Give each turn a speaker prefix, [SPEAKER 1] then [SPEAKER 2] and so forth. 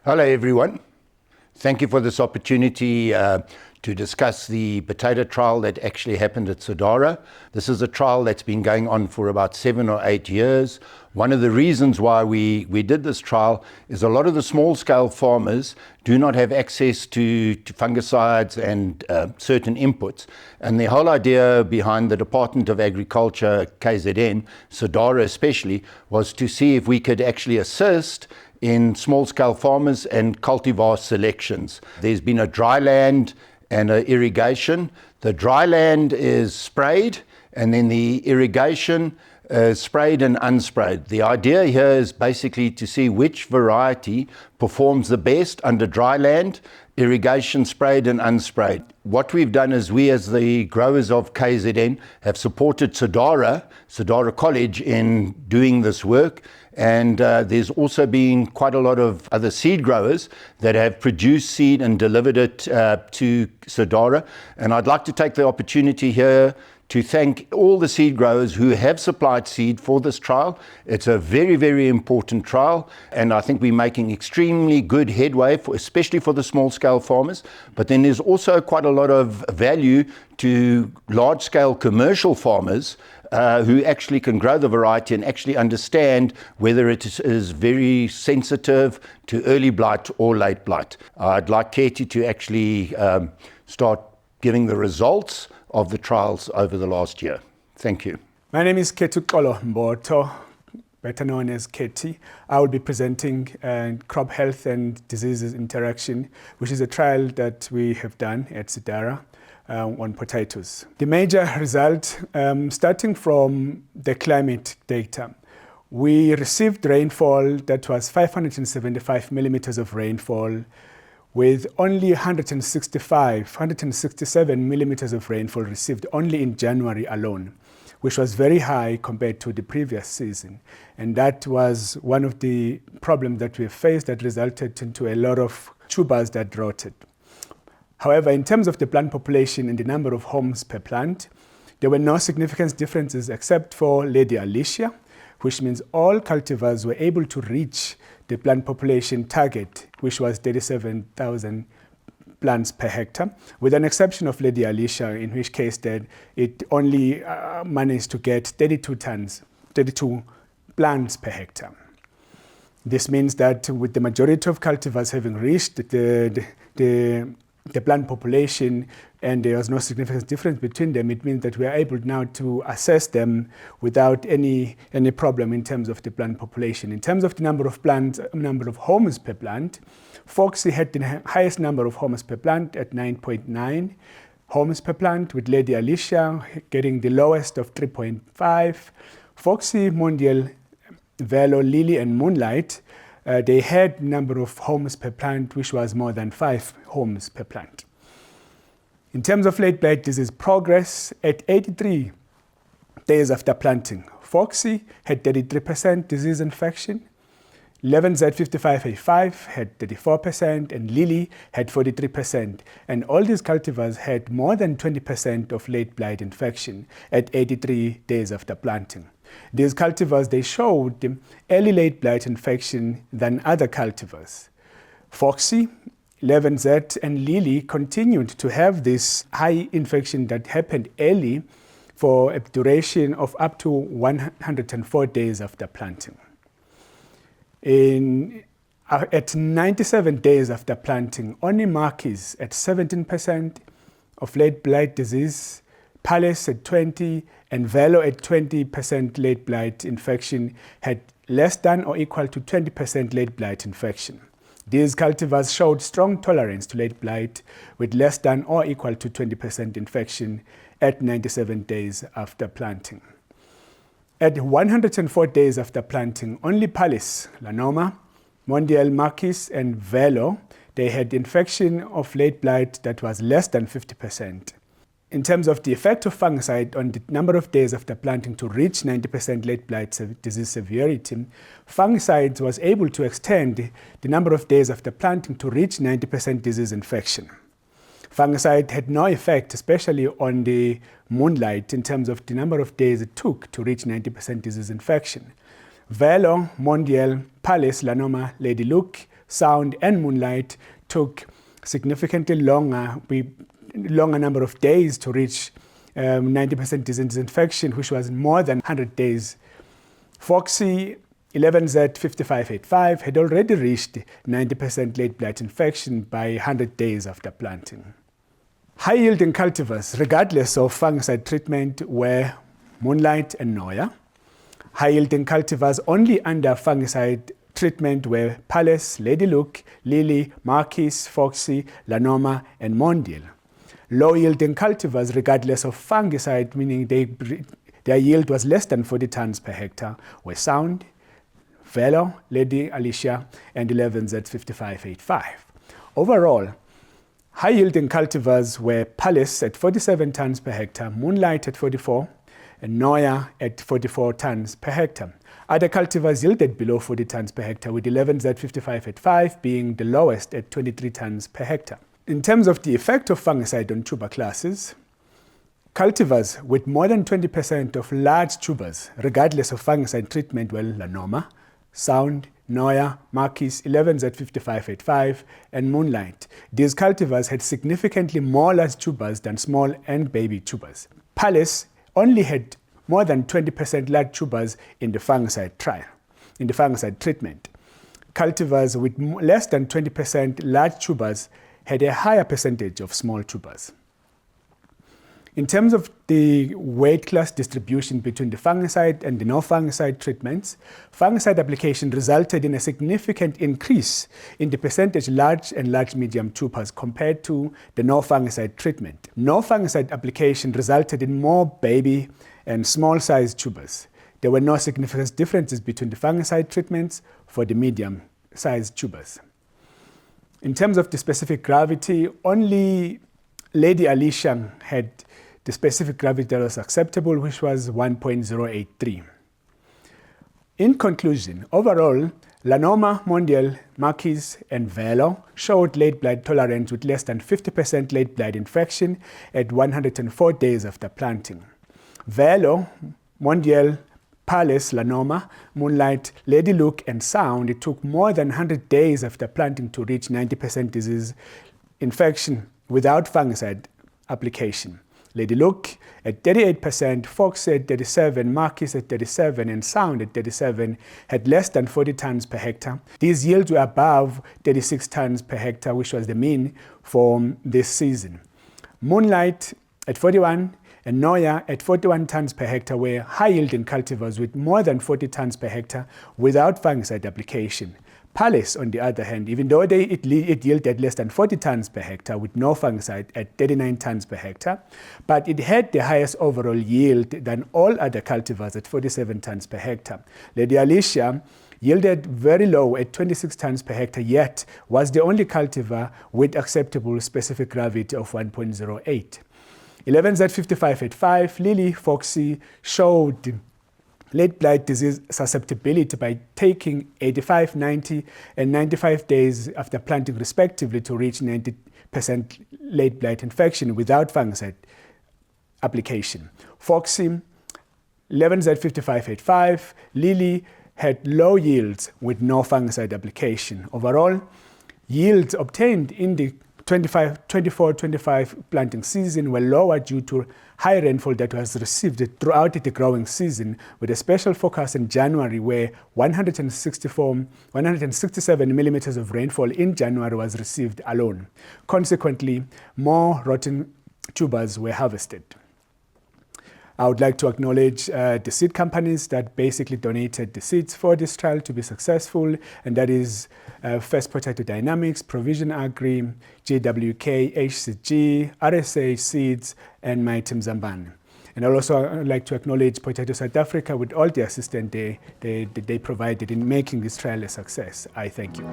[SPEAKER 1] Hello everyone. Thank you for this opportunity to discuss the potato trial that actually happened at Sodara. This is a trial that's been going on for about 7 or 8 years. One of the reasons why we did this trial is a lot of the small-scale farmers do not have access to fungicides and certain inputs. And the whole idea behind the Department of Agriculture, KZN, Sodara especially, was to see if we could actually assist in small-scale farmers and cultivar selections. There's been a dry land and an irrigation. The dry land is sprayed, and then the irrigation sprayed and unsprayed. The idea here is basically to see which variety performs the best under dry land, irrigation sprayed and unsprayed. What we've done is we, as the growers of KZN, have supported Sodara College in doing this work. And there's also been quite a lot of other seed growers that have produced seed and delivered it to Sodara. And I'd like to take the opportunity here to thank all the seed growers who have supplied seed for this trial. It's a very, very important trial, and I think we're making extremely good headway, especially for the small-scale farmers. But then there's also quite a lot of value to large-scale commercial farmers who actually can grow the variety and actually understand whether it is very sensitive to early blight or late blight. I'd like Katie to actually start giving the results of the trials over the last year. Thank you.
[SPEAKER 2] My name is Mboto, better known as Katie. I will be presenting crop health and diseases interaction, which is a trial that we have done at Sodara on potatoes. The major result, starting from the climate data, we received rainfall that was 575 millimeters of rainfall, with only 167 millimeters of rainfall received only in January alone, which was very high compared to the previous season. And that was one of the problems that we faced that resulted into a lot of tubers that rotted. However, in terms of the plant population and the number of homes per plant, there were no significant differences except for Lady Alicia, which means all cultivars were able to reach the plant population target, which was 37,000 plants per hectare, with an exception of Lady Alicia, in which case that it only managed to get 32 plants per hectare. This means that with the majority of cultivars having reached the plant population and there was no significant difference between them, it means that we are able now to assess them without any problem in terms of the plant population. In terms of the number of plants, number of homes per plant, Foxy had the highest number of homes per plant at 9.9 homes per plant, with Lady Alicia getting the lowest of 3.5. Foxy, Mondial, Velo, Lily, and Moonlight, they had number of homes per plant, which was more than 5 homes per plant. In terms of late blight disease progress, at 83 days after planting, Foxy had 33% disease infection, 11Z55A5 had 34%, and Lily had 43%. And all these cultivars had more than 20% of late blight infection at 83 days after planting. These cultivars, they showed early late blight infection than other cultivars. Foxy, 11Z, and Lily continued to have this high infection that happened early for a duration of up to 104 days after planting. At 97 days after planting, only Marquis at 17% of late blight disease, Palace at 20%, and Velo at 20% late blight infection had less than or equal to 20% late blight infection. These cultivars showed strong tolerance to late blight with less than or equal to 20% infection at 97 days after planting. At 104 days after planting, only Palace, Lanoma, Mondial, Marquis, and Velo, they had infection of late blight that was less than 50%. In terms of the effect of fungicide on the number of days after planting to reach 90% late blight disease severity, fungicides was able to extend the number of days after planting to reach 90% disease infection. Fungicide had no effect, especially on the Moonlight, in terms of the number of days it took to reach 90% disease infection. Velo, Mondial, Palace, Lanoma, Lady Luke, Sound, and Moonlight took significantly longer number of days to reach 90% disinfection, which was more than 100 days. Foxy 11Z5585 had already reached 90% late blight infection by 100 days after planting. High-yielding cultivars, regardless of fungicide treatment, were Moonlight and Noya. High-yielding cultivars only under fungicide treatment were Palace, Lady Luck, Lily, Marquis, Foxy, Lanoma, and Mondial. Low-yielding cultivars, regardless of fungicide, meaning their yield was less than 40 tons per hectare, were Sound, Velo, Lady Alicia, and 11Z5585. Overall, high-yielding cultivars were Palace at 47 tons per hectare, Moonlight at 44, and Noya at 44 tons per hectare. Other cultivars yielded below 40 tons per hectare, with 11Z5585 being the lowest at 23 tons per hectare. In terms of the effect of fungicide on tuber classes, cultivars with more than 20% of large tubers, regardless of fungicide treatment, were Lanoma, Sound, Noya, Marquis, 11Z5585, and Moonlight. These cultivars had significantly more large tubers than small and baby tubers. Palace only had more than 20% large tubers in the fungicide trial, in the fungicide treatment. Cultivars with less than 20% large tubers had a higher percentage of small tubers. In terms of the weight class distribution between the fungicide and the no-fungicide treatments, fungicide application resulted in a significant increase in the percentage large and large-medium tubers compared to the no-fungicide treatment. No-fungicide application resulted in more baby and small-sized tubers. There were no significant differences between the fungicide treatments for the medium-sized tubers. In terms of the specific gravity, only Lady Alicia had the specific gravity that was acceptable, which was 1.083. In conclusion, overall, Lanoma, Mondial, Marquis, and Velo showed late blight tolerance with less than 50% late blight infection at 104 days after planting. Velo, Mondial, Palace, Lanoma, Moonlight, Lady Luck, and Sound, it took more than 100 days after planting to reach 90% disease infection without fungicide application. Lady Luck at 38%, Fox at 37%, Marquis at 37%, and Sound at 37% had less than 40 tons per hectare. These yields were above 36 tons per hectare, which was the mean for this season. Moonlight at 41% and Noya at 41 tons per hectare were high-yielding cultivars with more than 40 tons per hectare without fungicide application. Palace, on the other hand, even though it yielded less than 40 tons per hectare with no fungicide at 39 tons per hectare, but it had the highest overall yield than all other cultivars at 47 tons per hectare. Lady Alicia yielded very low at 26 tons per hectare, yet was the only cultivar with acceptable specific gravity of 1.08. 11Z5585, Lily, Foxy showed late blight disease susceptibility by taking 85, 90, and 95 days after planting respectively to reach 90% late blight infection without fungicide application. Foxy, 11Z5585, Lily had low yields with no fungicide application. Overall, yields obtained in the 24-25 planting season were lower due to high rainfall that was received throughout the growing season, with a special focus in January where 167 millimeters of rainfall in January was received alone. Consequently, more rotten tubers were harvested. I would like to acknowledge the seed companies that basically donated the seeds for this trial to be successful, and that is First Potato Dynamics, Provision Agri, JWK, HCG, RSA Seeds, and My Team Zamban. And I'd also like to acknowledge Potato South Africa with all the assistance they provided in making this trial a success. I thank you.